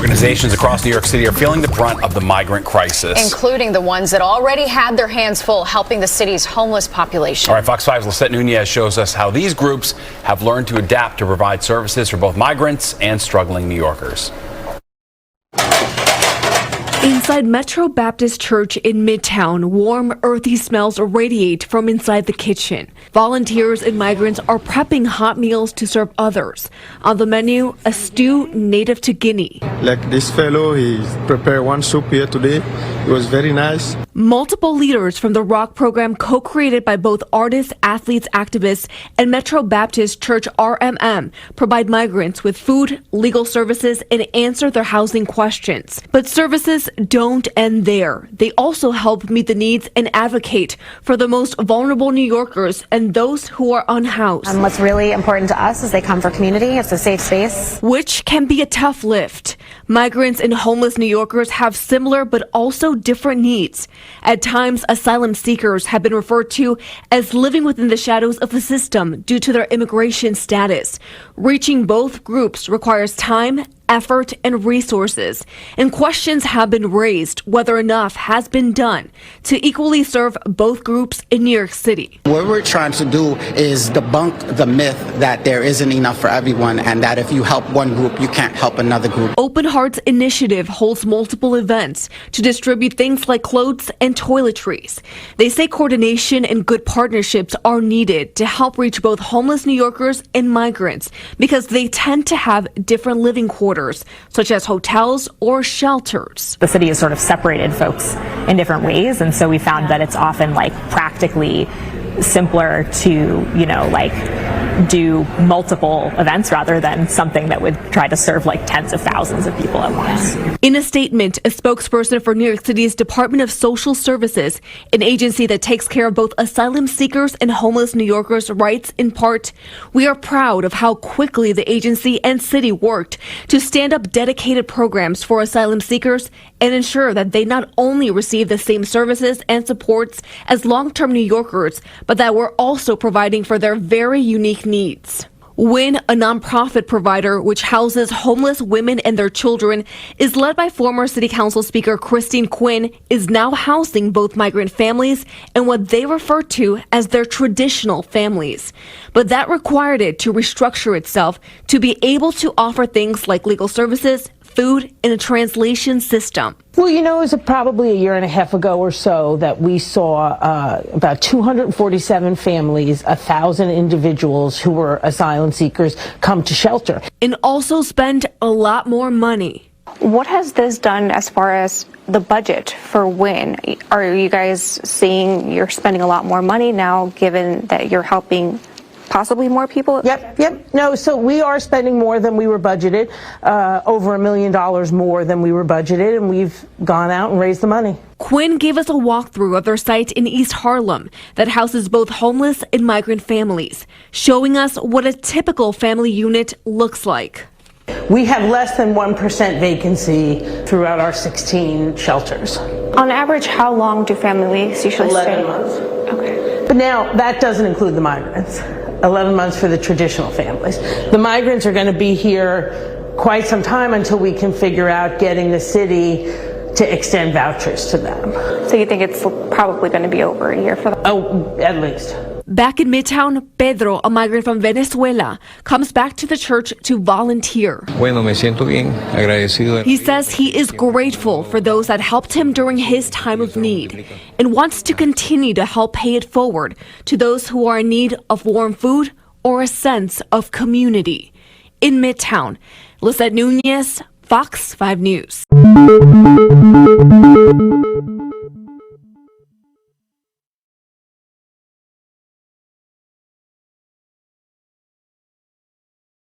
Organizations across New York City are feeling the brunt of the migrant crisis, including the ones that already had their hands full helping the city's homeless population. All right, Fox 5's 𝗙𝗢𝗟𝗓𝗓 shows us how these groups have learned to adapt to provide services for both migrants and struggling New Yorkers. Inside Metro Baptist Church in Midtown, warm, earthy smells radiate from inside the kitchen. Volunteers and migrants are prepping hot meals to serve others. On the menu, a stew native to Guinea. Like this fellow, he prepared one soup here today. It was very nice. Multiple leaders from the ROCK program, co-created by both artists, athletes, activists, and Metro Baptist Church RMM, provide migrants with food, legal services, and answer their housing questions. But services don't end there. They also help meet the needs and advocate for the most vulnerable New Yorkers and those who are unhoused. What's really important to us is they come for community. It's a safe space. Which can be a tough lift. Migrants and homeless New Yorkers have similar but also different needs. At times, asylum seekers have been referred to as living within the shadows of the system due to their immigration status. Reaching both groups requires time, effort, and resources, and questions have been raised whether enough has been done to equally serve both groups in New York City. What we're trying to do is debunk the myth that there isn't enough for everyone and that if you help one group, you can't help another group. Open Hearts Initiative holds multiple events to distribute things like clothes and toiletries. They say coordination and good partnerships are needed to help reach both homeless New Yorkers and migrants because they tend to have different living quarters, such as hotels or shelters. The city has sort of separated folks in different ways, and so we found that it's often like practically simpler to, do multiple events rather than something that would try to serve like tens of thousands of people at once. In a statement, a spokesperson for New York City's Department of Social Services, an agency that takes care of both asylum seekers and homeless New Yorkers, writes in part, "We are proud of how quickly the agency and city worked to stand up dedicated programs for asylum seekers and ensure that they not only receive the same services and supports as long-term New Yorkers, but that we're also providing for their very unique needs." 𝗙𝗢𝗟𝗓𝗓, a nonprofit provider which houses homeless women and their children, is led by former City Council Speaker Christine Quinn, is now housing both migrant families and what they refer to as their traditional families. But that required it to restructure itself to be able to offer things like legal services, food, and a translation system. Well, it was probably a year and a half ago or so that we saw about 247 families, 1,000 individuals who were asylum seekers come to shelter. And also spend a lot more money. What has this done as far as the budget for 𝗙𝗢𝗟𝗓𝗓? Are you guys seeing you're spending a lot more money now, given that you're helping possibly more people? Yep. No, so we are spending more than we were budgeted, over $1 million more than we were budgeted, and we've gone out and raised the money. Quinn gave us a walkthrough of their site in East Harlem that houses both homeless and migrant families, showing us what a typical family unit looks like. We have less than 1% vacancy throughout our 16 shelters. On average, how long do families usually stay? 11 months. Okay. But now, that doesn't include the migrants. 11 months for the traditional families. The migrants are going to be here quite some time until we can figure out getting the city to extend vouchers to them. So you think it's probably going to be over a year for them? Oh, at least. Back in Midtown, Pedro, a migrant from Venezuela, comes back to the church to volunteer. He says he is grateful for those that helped him during his time of need and wants to continue to help pay it forward to those who are in need of warm food or a sense of community. In Midtown, 𝗙𝗢𝗟𝗓𝗓𝗓𝗓, Fox 5 News.